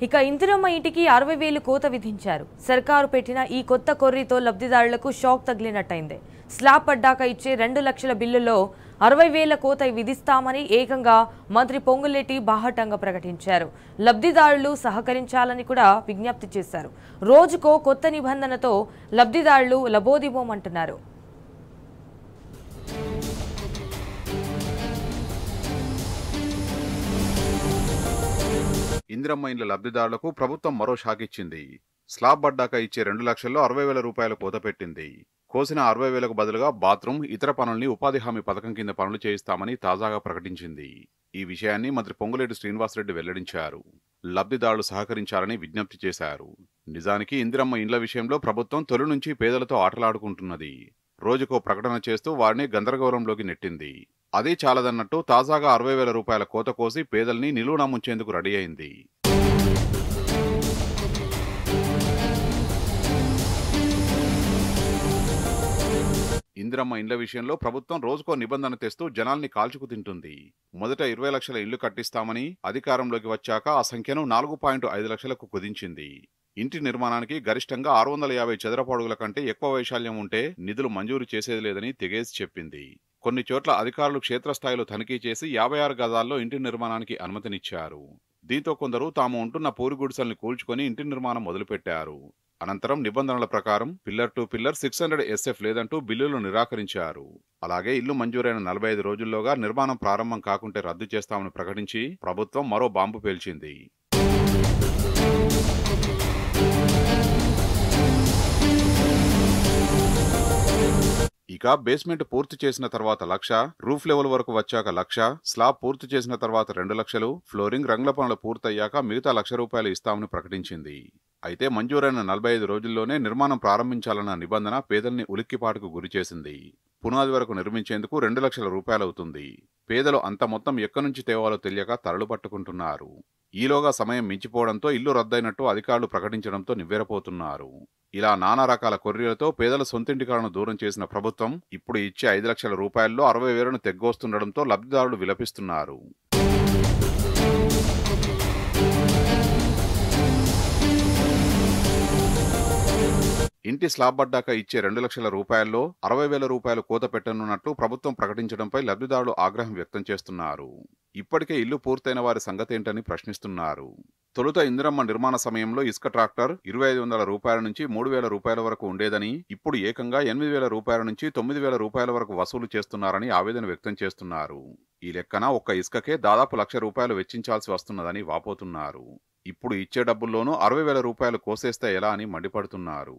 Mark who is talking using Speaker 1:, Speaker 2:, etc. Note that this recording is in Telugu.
Speaker 1: ఇక ఇందిరమ్మ ఇంటికి 60,000 కోత విధించారు. సర్కారు పెట్టిన ఈ కొత్త కొర్రీతో లబ్ధిదారులకు షాక్ తగిలినట్టయింది. స్లాబ్ పడ్డాక ఇచ్చే 2 లక్షల బిల్లులో 60,000 కోత విధిస్తామని ఏకంగా మంత్రి పొంగులేటి బాహటంగా ప్రకటించారు. లబ్ధిదారులు సహకరించాలని కూడా విజ్ఞప్తి చేశారు. రోజుకో కొత్త నిబంధనతో లబ్ధిదారులు లబోదిబోమంటున్నారు.
Speaker 2: ఇందిరమ్మ ఇండ్ల లబ్ధిదారులకు ప్రభుత్వం మరో షాక్ ఇచ్చింది. స్లాబ్ పడ్డాక ఇచ్చే 2 లక్షల్లో 60,000 రూపాయలు కోత పెట్టింది. కోసిన 60,000కు బదులుగా బాత్రూమ్, ఇతర పనుల్ని ఉపాధి హామీ పథకం కింద పనులు చేయిస్తామని తాజాగా ప్రకటించింది. ఈ విషయాన్ని మంత్రి పొంగులేటి శ్రీనివాసరెడ్డి వెల్లడించారు. లబ్ధిదారులు సహకరించాలని విజ్ఞప్తి చేశారు. నిజానికి ఇందిరమ్మ ఇండ్ల విషయంలో ప్రభుత్వం తొలి నుంచి పేదలతో ఆటలాడుకుంటున్నది. రోజుకో ప్రకటన చేస్తూ వారిని గందరగోళంలోకి నెట్టింది. అదే చాలదన్నట్టు తాజాగా 60,000 రూపాయల కోత కోసి పేదల్ని నిలువునా ముంచేందుకు రెడీ అయింది. ఇందిరమ్మ ఇండ్ల విషయంలో ప్రభుత్వం రోజుకో నిబంధన తెస్తూ జనాల్ని కాల్చుకు తింటుంది. మొదట 20 లక్షల ఇళ్లు కట్టిస్తామని అధికారంలోకి వచ్చాక ఆ సంఖ్యను 4.5 లక్షలకు కుదించింది. ఇంటి నిర్మాణానికి గరిష్టంగా 650 చదరపు అడుగుల కంటే ఎక్కువ వైశాల్యం ఉంటే నిధులు మంజూరు చేసేది లేదని తెగేసి చెప్పింది. కొన్ని చోట్ల అధికారులు క్షేత్రస్థాయిలో తనిఖీ చేసి 56 గజాల్లో ఇంటి నిర్మాణానికి అనుమతినిచ్చారు. దీంతో కొందరు తాము ఉంటున్న పూరి గుడిసెల్ని కూల్చుకొని ఇంటి నిర్మాణం మొదలుపెట్టారు. అనంతరం నిబంధనల ప్రకారం పిల్లర్ టు పిల్లర్ 600 SF లేదంటూ బిల్లులు నిరాకరించారు. అలాగే ఇల్లు మంజూరైన 45 రోజుల్లోగా నిర్మాణం ప్రారంభం కాకుంటే రద్దు చేస్తామని ప్రకటించి ప్రభుత్వం మరో బాంబు పేల్చింది. ఇక బేస్మెంట్ పూర్తి చేసిన తర్వాత 1,00,000, రూఫ్ లెవెల్ వరకు వచ్చాక 1,00,000, స్లాబ్ పూర్తి చేసిన తర్వాత 2 లక్షలు, ఫ్లోరింగ్ రంగుల పనులు పూర్తయ్యాక మిగతా 1,00,000 రూపాయలు ఇస్తామని ప్రకటించింది. అయితే మంజూరైన 45 రోజుల్లోనే నిర్మాణం ప్రారంభించాలన్న నిబంధన పేదల్ని ఉలిక్కిపాటుకు గురిచేసింది. పునాది వరకు నిర్మించేందుకు 2 లక్షల రూపాయలవుతుంది. పేదలు అంత మొత్తం ఎక్కడి నుంచి తేవాలో తెలియక తరలు పట్టుకుంటున్నారు. ఈలోగా సమయం మించిపోవడంతో ఇల్లు రద్దయినట్టు అధికారులు ప్రకటించడంతో నివ్వెరపోతున్నారు. ఇలా నానా రకాల కొర్రీలతో పేదల సొంతింటి కలను దూరం చేసిన ప్రభుత్వం ఇప్పుడు ఇచ్చే 5 లక్షల రూపాయల్లో 60,000ను తెగ్గోస్తుండడంతో లబ్ధిదారులు విలపిస్తున్నారు. ఇంటి స్లాబ్ పడ్డాక ఇచ్చే 2 లక్షల రూపాయల్లో 60,000 రూపాయలు కోత పెట్టనున్నట్లు ప్రభుత్వం ప్రకటించడంపై లబ్ధిదారులు ఆగ్రహం వ్యక్తం చేస్తున్నారు. ఇప్పటికే ఇల్లు పూర్తయిన వారి సంగతేంటని ప్రశ్నిస్తున్నారు. తొలుత ఇందిరమ్మ నిర్మాణ సమయంలో ఇసుక ట్రాక్టర్ 2,500 రూపాయల నుంచి 3,000 రూపాయల వరకు ఉండేదని, ఇప్పుడు ఏకంగా 8,000 రూపాయల నుంచి 9,000 రూపాయల వరకు వసూలు చేస్తున్నారని ఆవేదన వ్యక్తం చేస్తున్నారు. ఈ లెక్కన ఒక్క ఇసుకకే దాదాపు 1,00,000 రూపాయలు వెచ్చించాల్సి వస్తున్నదని వాపోతున్నారు. ఇప్పుడు ఇచ్చే డబ్బుల్లోనూ 60,000 రూపాయలు కోసేస్తే ఎలా అని మండిపడుతున్నారు.